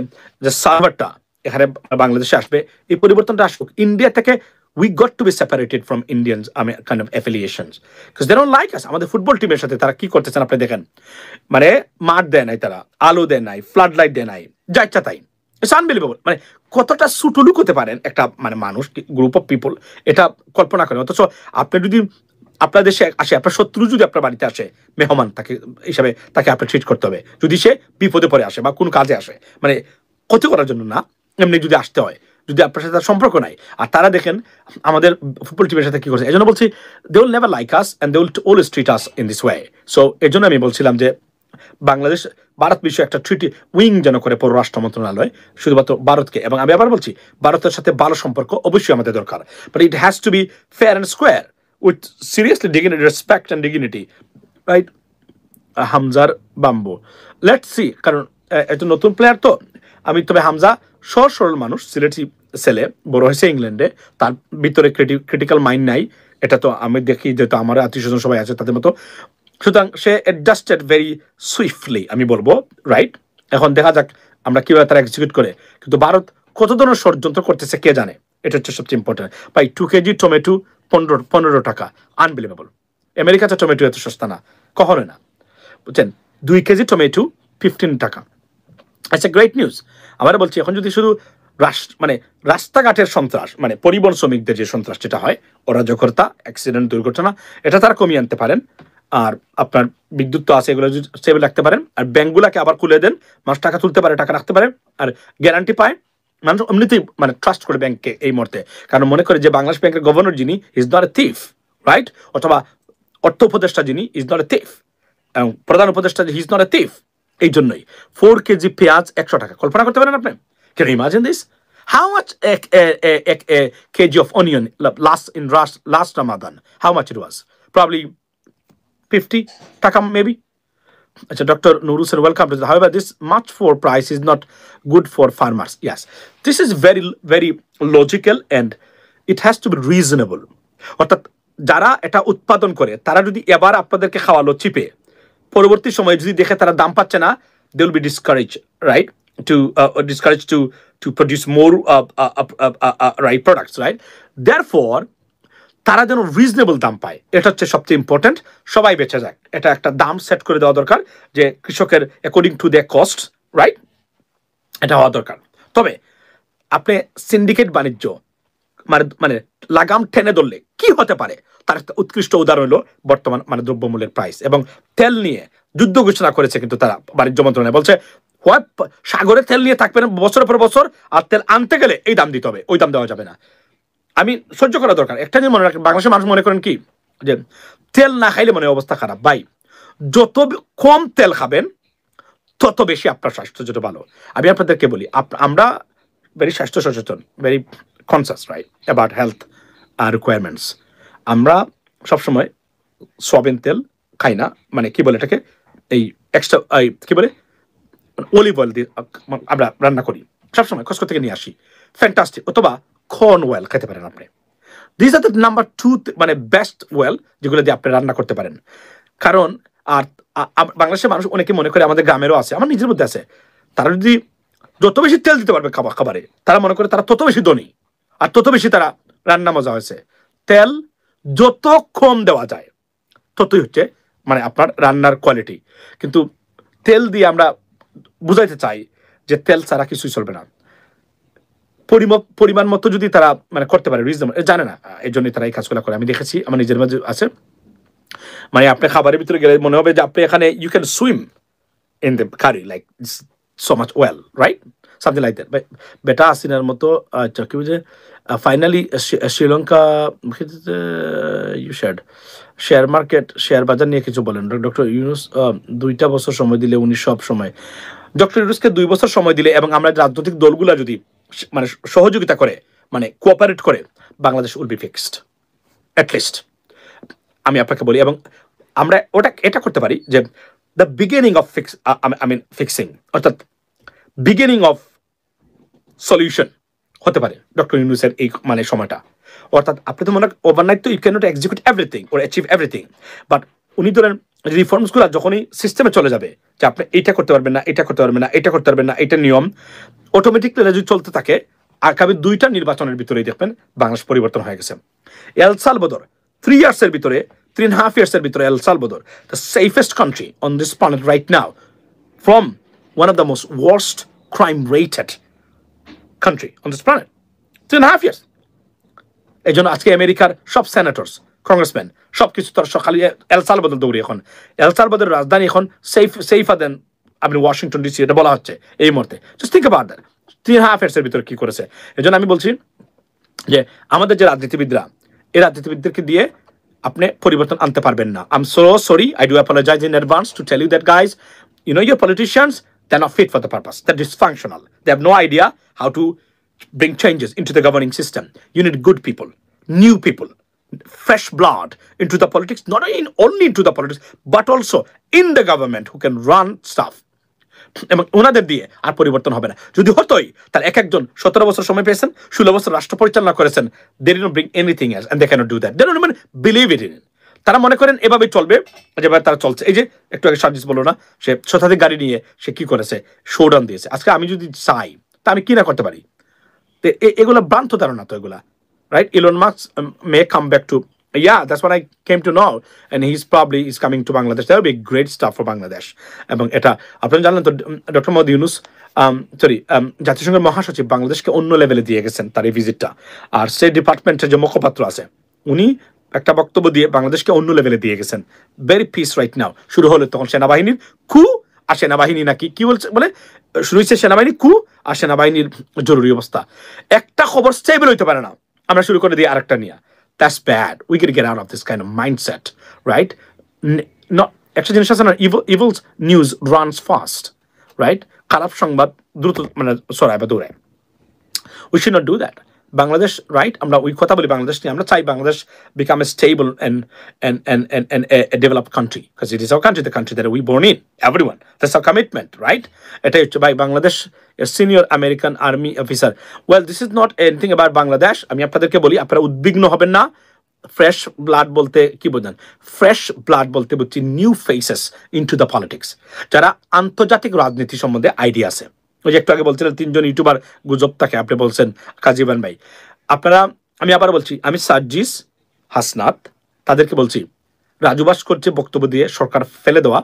A: সার্ভারটা এখানে বাংলাদেশে আসবে, এই পরিবর্তনটা আসুক। ইন্ডিয়া থেকে we got to be separated from Indians kind of affiliations because they don't like us. আমাদের football টিমের সাথে তারা কি করতেছেন আপনি দেখেন, মানে মাঠ দেয় নাই, তারা আলো দেয় নাই, ফ্লাড লাইট দেয় নাই, যা ইচ্ছা তাই। It's unbelievable. মানে কতটা সুটুলুক হতে পারেন একটা মানে মানুষ, গ্রুপ অফ পিপল, এটা কল্পনা করেন। অথচ আপনি যদি আপনার দেশে আসে, আপনার শত্রু যদি আপনার বাড়িতে আসে, মেহমান তাকে হিসাবে তাকে আপনি ট্রিট করতে হবে। যদি সে বিপদে পড়ে আসে বা কোনো কাজে আসে, মানে ক্ষতি করার জন্য না, এমনি যদি আসতে হয়, যদি আপনার সাথে তার সম্পর্ক নাই। আর তারা দেখেন আমাদের ফুটবল টিমের সাথে কি করছে। এই জন্য বলছি they will never like us and they will always treat us in this way. So এর জন্য আমি বলছিলাম যে বাংলাদেশ ভারত বিষয়ে একটা ট্রিটি উইং যেন করে পররাষ্ট্র মন্ত্রণালয়, শুধুমাত্র ভারতকে। এবং আমি আবার বলছি, ভারতের সাথে ভালো সম্পর্ক অবশ্যই আমাদের দরকার, but it has to B fair and square with seriously dignity, respect and dignity, right? হামজার বাম্বু, লেটস সি, কারণ একটা নতুন প্লেয়ার তো। আমি তবে হামজা সহজ সরল মানুষ, সিলেটি ছেলে, বড় হয়েছে ইংল্যান্ডে, তার ভিতরে ক্রিটিক্যাল মাইন্ড নাই, এটা তো আমি দেখি, যেহেতু আমার আত্মীয় স্বজন সবাই আছে তাদের মতো। সুতরাং সে অ্যাডজাস্টেড ভেরি সুইফটলি আমি বলবো, রাইট? এখন দেখা যাক আমরা কিভাবে তারা এক্সিকিউট করে। কিন্তু ভারত কত ধরনের ষড়যন্ত্র করতেছে কে জানে, এটা হচ্ছে সবচেয়ে ইম্পর্টেন্ট। ভাই 2 কেজি টমেটো 15 টাকা, আনবিলিভেবল। আমেরিকাতে টমেটো এত সস্তা না, কখনোই না, বুঝছেন? 2 কেজি টমেটো 15 টাকা। আচ্ছা, গ্রেট নিউজ। আমরা বলছি এখন যদি শুধু মানে রাস্তাঘাটের সন্ত্রাস, মানে পরিবহন শ্রমিকদের যে সন্ত্রাস যেটা হয়, অরাজকতা, অ্যাক্সিডেন্ট, দুর্ঘটনা, এটা তারা কমিয়ে আনতে পারেন। আর আপনার বিদ্যুৎ তো আছে, এগুলো যদি সেভ রাখতে পারেন, আর ব্যাংকগুলোকে আবার খুলে দেন, মানুষ টাকা তুলতে পারে, টাকা রাখতে পারে, আর গ্যারান্টি পায়, মানুষ এমনিতেই মানে ট্রাস্ট করে ব্যাংককে এই মুহূর্তে। কারণ মনে করে যে বাংলাদেশ ব্যাংকের গভর্নর যিনি is not a thief, right? অথবা অর্থ উপদেষ্টা যিনি ইজ নট এ থিফ, এবং প্রধান উপদেষ্টা he is not a thief. এই জন্যই 4 কেজি পেঁয়াজ 100 টাকা। কল্পনা করতে পারেন আপনি? Can you imagine this? How much a kg of onion last Ramadan? How much it was? Probably 50 taka maybe. Dr. Nuru sir, welcome to this. However, this much for price is not good for farmers. Yes, this is very logical and it has to be reasonable. অর্থাৎ যারা এটা উৎপাদন করে তারা যদি এবার আপনাদেরকে খাওয়ালো চিপে, পরবর্তী সময়ে যদি দেখে তারা দাম পাচ্ছে না, they will be discouraged, right? Discouraged to produce more right products, right? Therefore, তারা যেন রিজনেবল দাম পায়, এটা হচ্ছে সবচেয়ে ইম্পর্টেন্ট। সবাই বেঁচে যায়, এটা একটা দাম সেট করে দেওয়া দরকার যে কৃষকের according to the cost, right? এটা হওয়া দরকার। তবে আপনি সিন্ডিকেট বাণিজ্য মানে লাগাম টেনে ধরলে কি হতে পারে, তার একটা উৎকৃষ্ট উদাহরণ হলো বর্তমান মানে দ্রব্যমূল্যের প্রাইস। এবং তেল নিয়ে যুদ্ধ ঘোষণা করেছে কিন্তু তারা, বাণিজ্য মন্ত্রণালয় বলছে সাগরে তেল নিয়ে থাকবেন বছরের পর বছর, আর তেল আনতে গেলে এই দাম দিতে হবে, ওই দাম দেওয়া যাবে না। আমি সহ্য করা দরকার। একটা জিনিস মনে রাখেন, বাংলাদেশের মানুষ মনে করেন কি যে তেল না খাইলে মনে অবস্থা খারাপ। ভাই, যত কম তেল খাবেন তত বেশি আপনার স্বাস্থ্য জন্য ভালো। আমি আপনাদেরকে বলি, আমরা ভেরি স্বাস্থ্য সচেতন, very conscious, right, about health requirements. আমরা সবসময় সয়াবিন তেল খাই না, মানে কি বলে এটাকে, এই এক্সট্রা কি বলে অলিভ অয়েল দিয়ে আমরা রান্না করি সবসময়, কসকো থেকে নিয়ে আসি, ফ্যান্টাস্টিক। অথবা কর্ন অয়েল খেতে পারেন আপনি। দিস আর দ্য নাম্বার 2 মানে বেস্ট অয়েল যেগুলো দিয়ে আপনি রান্না করতে পারেন। কারণ আর বাংলাদেশের মানুষ অনেকে মনে করে, আমাদের গ্রামেরও আছে, আমার নিজের মধ্যে আছে, তারা যদি যত বেশি তেল দিতে পারবে খাবারে, তারা মনে করে তারা তত বেশি ধনী, আর তত বেশি তারা রান্না মজা হয়েছে। তেল যত কম দেওয়া যায় ততই হচ্ছে মানে আপনার রান্নার কোয়ালিটি। কিন্তু তেল দিয়ে আমরা বুঝাইতে চাই যে তেল ছাড়া কিছুই চলবে না। পরিমাণ মতো যদি তারা মানে করতে পারে, রিজনেবল, জানে না, এই জন্যই তারা এই কাজগুলো করে। আমি দেখেছি, আমার নিজের মাঝে আছে, মানে আপনি খাবারের ভিতরে গেলে মনে হবে যে আপনি এখানে you can swim in the curry, like so much well, right? Something like that. But Beta Hasinar মতো কি বুঝে finally Sri Lanka you shared share market share বাজার নিয়ে কিছু বলেন ডক্টর ইউনুস 2টা বছর সময় দিলে উনি সব সময় ডক্টর ইউনুসকে 2 বছর সময় দিলে এবং আমরা রাজনৈতিক দলগুলো যদি মানে সহযোগিতা করে মানে কোঅপারেট করে Bangladesh will be fixed at least আমি আপনাকে বলি এবং আমরা এটা করতে পারি যে দ্য বিগিনিং অফ ফিক্সিং অর্থাৎ বিগিনিং অফ সলিউশন হতে পারে ডক্টর ইউনুসের এই মানে সময়টা অর্থাৎ আপনি তো মনে ওভারনাইট তো you can not execute everything or achieve everything but উনি ধরেন রিফর্মসগুলো যখনই সিস্টেমে চলে যাবে যে আপনি এইটা করতে পারবেন না এটা করতে পারবেন না এটা করতে পারবেন না এটা নিয়ম অটোমেটিকলি যদি চলতে থাকে আগামী 2টা নির্বাচনের ভিতরেই দেখবেন বাংলাদেশ পরিবর্তন হয়ে গেছে এল সালভাদর 3 ইয়ার্সের ভিতরে 3.5 years ভিতরে El Salvador the safest country on this planet right now from one of the most worst crime rated country on this planet 3.5 years এই জন্য আজকে আমেরিকার সব সেনেটরস কংগ্রেসম্যান সবকিছু তার সকালে এল সালভাদর দৌড়ি এখন এল সালভাদরের রাজধানী এখন সেফার দেন আপনি ওয়াশিংটন ডিসি এটা বলা হচ্ছে এই মুহূর্তে just think about that 3.5 years ভিতরে কি করেছে এই জন্য আমি বলছি যে আমাদের যে রাজনীতিবিদরা এই রাজনীতিবিদদেরকে দিয়ে আপনি পরিবর্তন আনতে পারবেন না I am so sorry I do apologise in advance to tell you that guys you know your politicians they're not fit for the purpose. They're dysfunctional. They have no idea how to bring changes into the governing system. You need good people, new people, fresh blood into the politics, not only into the politics, but also in the government who can run stuff. এবং ওনাদের দিয়ে আর পরিবর্তন হবে না যদি হতোই তাহলে একজন 17 বছর সময় পেয়েছেন 16 বছর রাষ্ট্র পরিচালনা করেছেন they didn't bring anything else and they cannot do that. They don't even believe it in it. তারা মনে করেন এভাবেই চলবে যেভাবে তারা চলছে এই যে একটু আগে সার্জিস বললো না সে শতাধিক গাড়ি নিয়ে সে কি করেছে শোডাউন দিয়েছে আজকে আমি যদি চাই তা আমি কি না করতে পারি এগুলো ভ্রান্ত ধারণা তো এগুলা right Elon Musk may come back to that's what I came to know and he's coming to Bangladesh. That would be great stuff for Bangladesh এবং এটা আপনারা জানেন তো ডক্টর মোহাম্মদ ইউনুস জাতিসংঘের মহাসচিব বাংলাদেশকে অন্য লেভেলে দিয়ে গেছেন তার এই ভিজিটটা আর স্টেট ডিপার্টমেন্টের যে মুখপাত্র আছে উনি একটা বক্তব্য দিয়ে বাংলাদেশকে অন্য লেভেলে দিয়ে গেছেন ভেরি পিস রাইট নাও শুরু হলো তখন সেনাবাহিনীর কু আর সেনাবাহিনী নাকি কি বলছে বলে শুরু হয়েছে সেনাবাহিনী কু আর সেনাবাহিনীর জরুরি অবস্থা একটা খবর স্টেবল হইতে পারে না আমরা শুরু করে দিই আরেকটা নিয়ে that's bad we got to get out of this kind of mindset right not একটা জিনিস আছে না evil news runs fast right খারাপ সংবাদ দ্রুত মানে ছড়ায় বা দৌড়ায় we should not do that Bangladesh, right? We কথা বলি বাংলাদেশ নিয়ে আমরা চাই Bangladesh become a stable and a developed country because it is our country, the country that we born in. Everyone, that's our commitment, right? এটা হচ্ছে by Bangladesh, a senior American army officer. Well, this is not anything about Bangladesh. আমি আপনাদেরকে বলি আপনারা উদ্বিগ্ন হবেন না fresh blood বলতে কি বোঝেন ফ্রেশ ব্লাড বলতে বুঝছি new faces into the politics যারা আন্তর্জাতিক রাজনীতি সম্বন্ধে আইডিয়া আছে ওই যে একটু আগে বলছিলেন 3 জন ইউটিউবার গুজব থাকে আপনি বলছেন কাজীবান ভাই আপনারা আমি আবার বলছি আমি সার্জিস হাসনাত তাদেরকে বলছি রাজু ভাস্কর্যে বক্তব্য দিয়ে সরকার ফেলে দেওয়া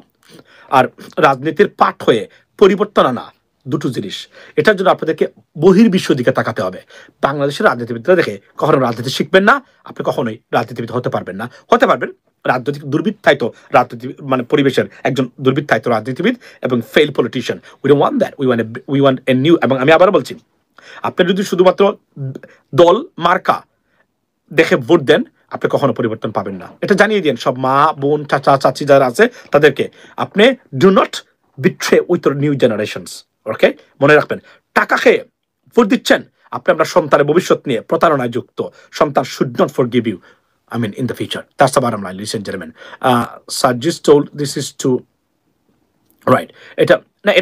A: আর রাজনীতির পাঠ হয়ে পরিবর্তন আনা দুটো জিনিস এটার জন্য আপনাদেরকে বহির্বিশ্ব দিকে তাকাতে হবে বাংলাদেশের রাজনীতিবিদরা দেখে কখনো রাজনীতি শিখবেন না আপনি কখনোই রাজনীতিবিদ হতে পারবেন না হতে পারবেন রাজনৈতিক দুর্বৃত্তায়িত রাজনীতি মানে পরিবেশের একজন দুর্বৃত্তায়িত রাজনীতিবিদ এবং fail politician we don't want that we want a new এবং আমি আবার বলছি আপনি যদি শুধুমাত্র দল মার্কা দেখে ভোট দেন আপনি কখনো পরিবর্তন পাবেন না এটা জানিয়ে দিন সব মা বোন চাচা চাচি যারা আছে তাদেরকে আপনি do not betray with new generations okay মনে রাখবেন টাকা খেয়ে ভোট দিচ্ছেন আপনি আপনার সন্তানের ভবিষ্যৎ নিয়ে প্রতারণায় যুক্ত সন্তান should not forgive you I mean, in the future. That's the bottom line, ladies and gentlemen. Sajid told this is to right. এটা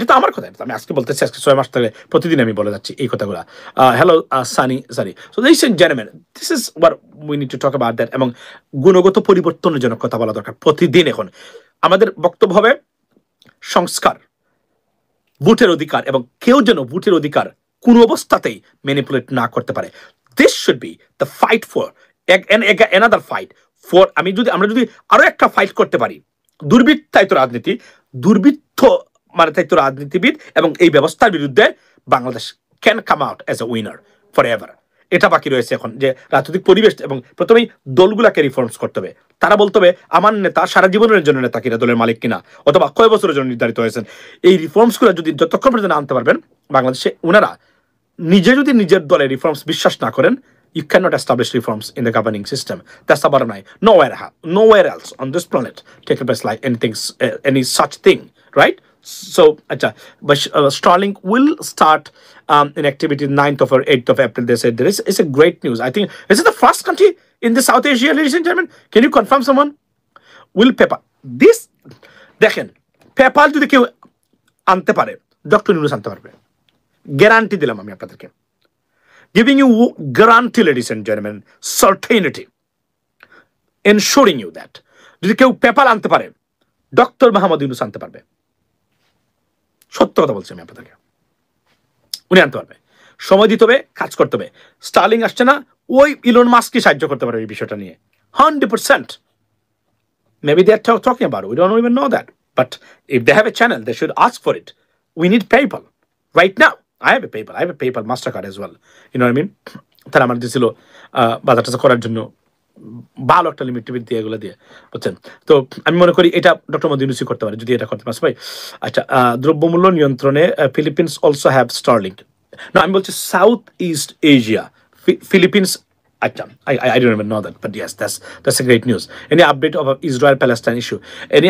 A: তো আমার কথা আমি আজকে বলতেছি আজকে 6 মাস ধরে প্রতিদিন আমি বলে যাচ্ছি এই কথাগুলো hello Sunny sorry so ladies and gentlemen, this is what we need to talk about that এবং গুণগত পরিবর্তনের জন্য কথা বলা দরকার প্রতিদিন এখন আমাদের বক্তব্য হবে সংস্কার ভোটের অধিকার এবং কেউ যেন ভোটের অধিকার কোনো অবস্থাতেই ম্যানিপুলেট না করতে পারে this should be the fight for another fight for আমরা যদি আরো একটা ফাইট করতে পারি দুর্বৃত্তায়িত রাজনীতি রাজনীতিবিদ এবং এই ব্যবস্থার বিরুদ্ধে Bangladesh can come out as a winner forever এটা বাকি রয়েছে এখন, যে রাজনৈতিক পরিবেশ এবং প্রথমেই দলগুলাকে রিফর্মস করতে হবে। তারা বলতে হবে আমার নেতা সারা জীবনের জন্য নেতা কিনা, দলের মালিক কিনা, অথবা কয় বছরের জন্য নির্ধারিত হয়েছেন। এই রিফর্মসগুলো যদি যতক্ষণ পর্যন্ত আনতে পারবেন বাংলাদেশে, ওনারা নিজে যদি নিজের দলের রিফর্মস বিশ্বাস না করেন, you cannot establish reforms in the governing system. That's the bottom line. Nowhere else on this planet take place like any such thing, right? So, but Starlink will start in activity 9th or 8th of April. They said it's a great news. I think this is the first country in the South Asia, ladies and gentlemen. Can you confirm someone? Will PayPal this? দেখেন, PayPal যদি কেউ আনতে পারে, doctor Yunus আনতে পারবে, guarantee দিলাম আমি আপনাদেরকে। Giving you guarantee, ladies and gentlemen, certainty, ensuring you that যদি কেউ পেপাল আনতে পারে, ডক্টর মোহাম্মদ ইউনূস আনতে পারবে। সত্য কথা বলছি আমি আপনাদেরকে, উনি আনতে পারবে। সময় দিতে হবে, কাজ করতে হবে। স্টার্লিং আসছে না, ওই ইলন মাস্ককে সাহায্য করতে পারবে এই বিষয়টা নিয়ে 100%. Maybe they are talking about it. We don't even know that. But if they have a channel, they should ask for it. We need PayPal right now. I have a PayPal Mastercard as well. You know what I mean? তারা আমার দিয়েছিল বাজার টাজার করার জন্য ভালো একটা limit দিয়ে এগুলো দিয়ে, বুঝছেন? তো আমি মনে করি এটা ডক্টর মোহাম্মদ ইউনূসই করতে পারে যদি এটা করতে পারে ভাই। আচ্ছা, দ্রব্যমূল্য নিয়ন্ত্রণে ফিলিপিন্স অলসো হ্যাভ স্টারলিংক। না, আমি বলছি সাউথ ইস্ট এশিয়া, ফিলিপিন্স। আচ্ছা, I don't even know that, but yes, that's a great news. Any update of Israel-Palestine issue? Any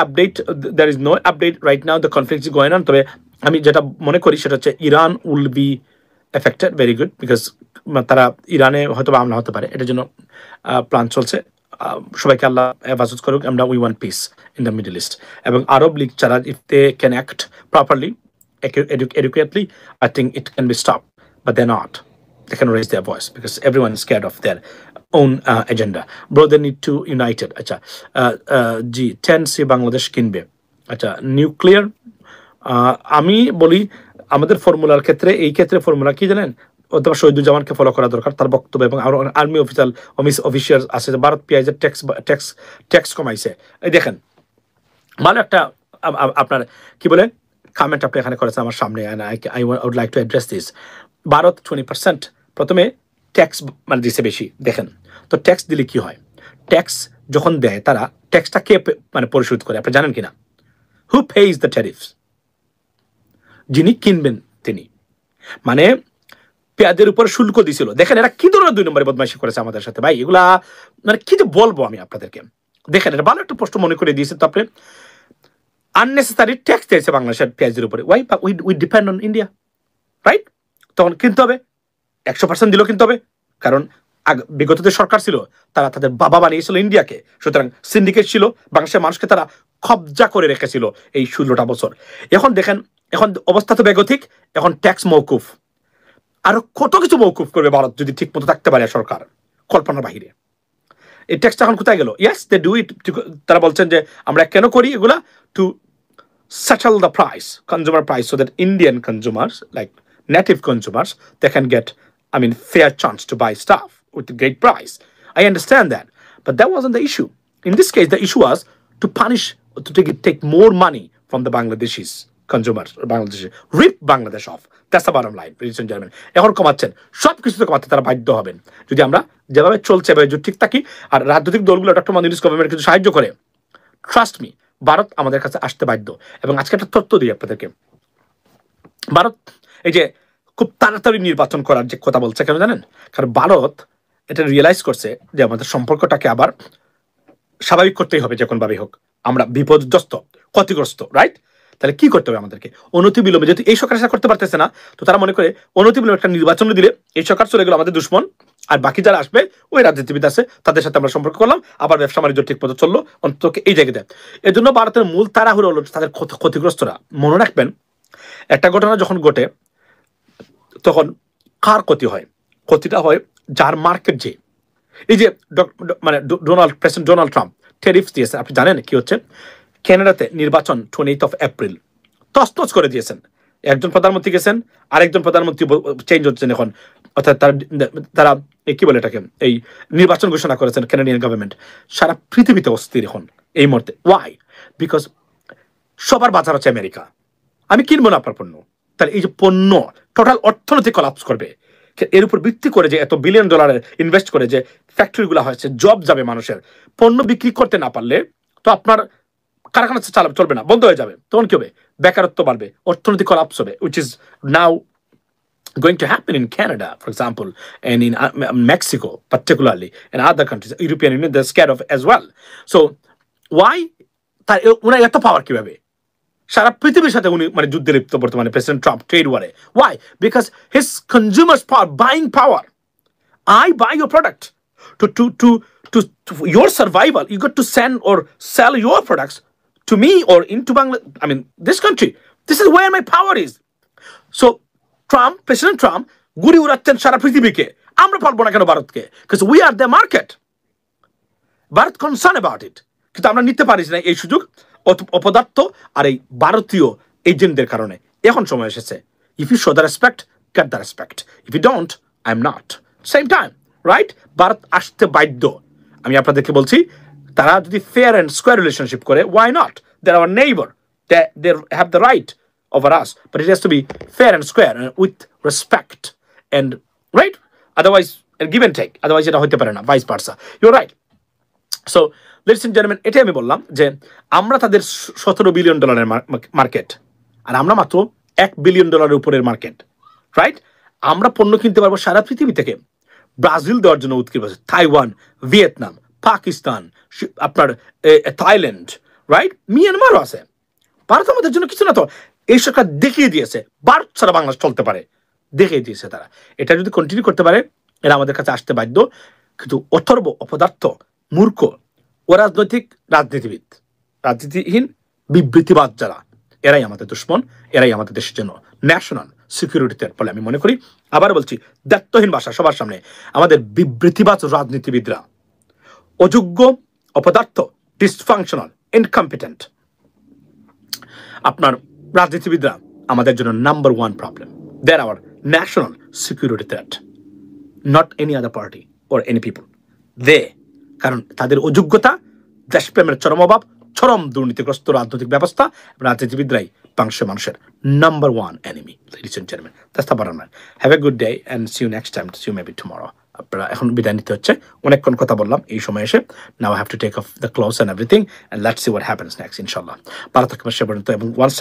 A: update? There is no update right now. The conflict is going on. তবে আমি যেটা মনে করি সেটা হচ্ছে Iran will be affected, very good, because তারা ইরানে হয়তো হামলা হতে পারে, এটার জন্য প্ল্যান চলছে। সবাইকে আল্লাহ হেফাজত করুক। আমরা we want peace in the Middle East. এবং আরব লীগ ছাড়া if they can act properly, adequately, I think it can be stopped, but they're not. They can raise their voice because everyone is scared of their own agenda. Bro, they need to unite it. আচ্ছা, জি 10C Bangladesh কিনবে। আচ্ছা, nuclear, আমি বলি আমাদের ফর্মুলার ক্ষেত্রে, এই ক্ষেত্রে formula কি জানেন, অথবা শহীদুজ্জামানকে ফলো করা দরকার, তার বক্তব্য এবং আর্মি অফিসিয়াল আছে যে ভারত পেঁয়াজের ট্যাক্স কমাইছে। এই দেখেন, ভালো একটা আপনার কি বলে কমেন্ট আপনি এখানে করেছেন আমার সামনে, I would like to address this. Bharat 20% প্রথমে ট্যাক্স মানে দিছে বেশি। দেখেন তো ট্যাক্স দিলে কি হয়, ট্যাক্স যখন দেয় তারা ট্যাক্সটা কে মানে পরিশোধ করে আপনি জানেন কিনা? হু পেইজ দ্য ট্যারিফস? যিনি কিনবেন তিনি। মানে পেঁয়াজের উপর শুল্ক দিছিল। দেখেন এরা কি ধরনের 2 নম্বরে বদমাইশি করেছে আমাদের সাথে ভাই, এগুলা মানে কি যে বলবো আমি আপনাদেরকে। দেখেন এটা ভালো একটা প্রশ্ন মনে করে দিয়েছে। তো আপনি আননেসেসারি ট্যাক্স দিয়েছে বাংলাদেশের পেঁয়াজের উপরে। Why? We depend on India, right? তখন কিনতে হবে, 100% দিলেও কিনতে হবে, কারণ বিগত যে সরকার ছিল তারা তাদের বাবা বানিয়েছিল ইন্ডিয়াকে। সুতরাং সিন্ডিকেট ছিল, বাংলাদেশের মানুষকে তারা কবজা করে রেখেছিল এই 16টা বছর। এখন দেখেন, এখন অবস্থা তো বেগতিক, এখন ট্যাক্স মওকুফ। আরো কত কিছু মওকুফ করবে ভারত যদি ঠিক মতো থাকতে পারে সরকার, কল্পনার বাহিরে। এই ট্যাক্সটা এখন কোথায় গেল? Yes, they do it. তারা বলছেন যে আমরা কেন করি এগুলা, to settle the price, consumer price, so that Indian consumers, like native consumers, they can get, fair chance to buy stuff with a great price. I understand that, but that wasn't the issue. In this case, the issue was to punish, to take more money from the Bangladeshis consumers, or Bangladesh, rip Bangladesh off. That's the bottom line, ladies and gentlemen. এখন কমাচ্ছেন, সব কিছুতে কমাতে তারা বাধ্য হবেন যদি আমরা যেভাবে চলছে এভাবে যদি ঠিক থাকি। আর রাজনৈতিক দলগুলো ডক্টর মোহাম্মদ ইউনূস গভর্নমেন্ট কিছু সাহায্য করে, ট্রাস্ট মি, ভারত আমাদের কাছে আসতে বাধ্য। এবং আজকে একটা তথ্য দিই আপনাদেরকে, ভারত এই যে খুব তাড়াতাড়ি নির্বাচন করার যে কথা বলছে, কেন জানেন? কারণ ভারত এটা রিয়েলাইজ করছে যে আমাদের সম্পর্কটাকে আবার স্বাভাবিক করতেই হবে, যে কোনোভাবেই হোক। আমরা বিপর্যস্ত, ক্ষতিগ্রস্ত, রাইট? তাহলে কি করতে হবে আমাদেরকে? অনতিবিলম্বে, যেহেতু এই সরকার সেটা করতে পারতেছে না, তো তারা মনে করে অনতিবিলম্বে একটা নির্বাচন দিলে এই সরকার চলে গেল আমাদের দুশ্মন, আর বাকি যারা আসবে ওই রাজনীতিবিদ আছে তাদের সাথে আমরা সম্পর্ক করলাম, আবার ব্যবসা বাণিজ্য ঠিক মতো চললো, অন্তত এই জায়গাতে। এই জন্য ভারতের মূল তাড়াহুড়ো হলো তাদের ক্ষতিগ্রস্তরা। মনে রাখবেন, একটা ঘটনা যখন ঘটে তখন কার ক্ষতি হয়? ক্ষতিটা হয় যার মার্কেট, যে এই যে মানে প্রেসিডেন্ট ডোনাল্ড ট্রাম্প ট্যারিফস দিয়েছেন। আপনি জানেন কি হচ্ছে? কানাডাতে নির্বাচন 28 এপ্রিল তছনছ করে দিয়েছেন। একজন প্রধানমন্ত্রী গেছেন, আরেকজন প্রধানমন্ত্রী চেঞ্জ হচ্ছেন এখন, অর্থাৎ তারা কি বলে এটাকে, এই নির্বাচন ঘোষণা করেছেন কানাডিয়ান গভর্নমেন্ট। সারা পৃথিবীতে অস্থির এখন এই মুহূর্তে। ওয়াই? বিকজ সবার বাজার হচ্ছে আমেরিকা। আমি কিনবো না আপনার পণ্য, তাহলে এই যে পণ্য টোটাল অর্থনীতি কলাপস করবে। এর উপর ভিত্তি করে যে এত বিলিয়ন ডলারের ইনভেস্ট করে যে ফ্যাক্টরিগুলো হয়েছে, জব যাবে মানুষের, পণ্য বিক্রি করতে না পারলে তো আপনার কারখানা চলবে না, বন্ধ হয়ে যাবে, তখন কি হবে? বেকারত্ব বাড়বে, অর্থনৈতিক কলাপস হবে, which is now going to happen in Canada, for example, and in Mexico, particularly, and other countries, European Union, they're scared of as well. So, why? ওনার এত পাওয়ার কিভাবে? সারা পৃথিবীর সাথে উনি মানে যুদ্ধে লিপ্ত বর্তমানে, প্রেসিডেন্ট ট্রাম্প, ট্রেড ওয়ারে। Why? Because his consumers' power, buying power. I buy your product. To your survival, you got to send or sell your products to me or into Bangladesh. I mean, this country. This is where my power is. So, President Trump, গুড়ি উড়াচ্ছেন সারা পৃথিবীকে, আমরা পারবো না কেন ভারতকে? Because we are the market. Bharat concern about it, কিন্তু আমরা নিতে পারি না এই সুযোগ অপদার্থ আর এই ভারতীয় এজেন্টদের কারণে। এখন সময় এসেছে, if you show the respect, get the respect, if you don't, I am not. Same time, right? Bharat আসতে বাধ্য। আমি আপনাদেরকে বলছি, তারা যদি ফেয়ার অ্যান্ড স্কোয়ার রিলেশনশিপ করে, why not? They are our neighbour, they have the right over us, but it has to be fair and square and with respect, and right, otherwise give and take, otherwise এটা হতে পারে না, vice versa. You're right. So ladies and gentlemen, এটাই আমি বললাম যে আমরা তাদের 17 বিলিয়ন ডলারের মার্কেট, আর আমরা মাত্র $1 বিলিয়ন উপরের মার্কেট, রাইট? আমরা পণ্য কিনতে পারবো সারা পৃথিবী থেকে। ব্রাজিল দেওয়ার জন্য উৎকৃষ্ট আছে, তাইওয়ান, ভিয়েতনাম, পাকিস্তান, আপনার থাইল্যান্ড, রাইট? মিয়ানমারও আছে। ভারত আমাদের জন্য কিছু না তো, এই সরকার দেখিয়ে দিয়েছে ভারত ছাড়া বাংলাদেশ চলতে পারে, দেখিয়ে দিয়েছে তারা। এটা যদি কন্টিনিউ করতে পারে, এরা আমাদের কাছে আসতে বাধ্য। কিন্তু অথর্ব, অপদার্থ, মূর্খ, অরাজনৈতিক রাজনীতিবিদ, রাজনীতিহীন বিবৃতিবাদ যারা, এরাই আমাদের দুশ্মন, এরাই আমাদের দেশের জন্য ন্যাশনাল সিকিউরিটিতে বলে আমি মনে করি। আবার বলছি, দায়িত্বহীন ভাষা সবার সামনে, আমাদের বিবৃতিবাদ রাজনীতিবিদরা অযোগ্য, অপদার্থ, ডিসফাংশনাল, ইনকম্পিটেন্ট আপনার রাজনীতিবিদরা আমাদের জন্য number 1 problem. They are our national security threat, not any other party or any people. কারণ তাদের অযোগ্যতা, দেশপ্রেমের চরম অভাব, চরম দুর্নীতিগ্রস্ত রাজনৈতিক ব্যবস্থা, রাজনীতিবিদরাই মানুষের number 1 enemy. Ladies and gentlemen, that's the bottom line. Have a good day and see you next time. See you maybe tomorrow. আপনারা এখন বিদায় নিতে হচ্ছে, অনেকক্ষণ কথা বললাম এই সময় এসে। Now I have to take off the clothes and everything and let's see what happens next, inshallah. ভালো থাকবেন সে পর্যন্ত, এবং once again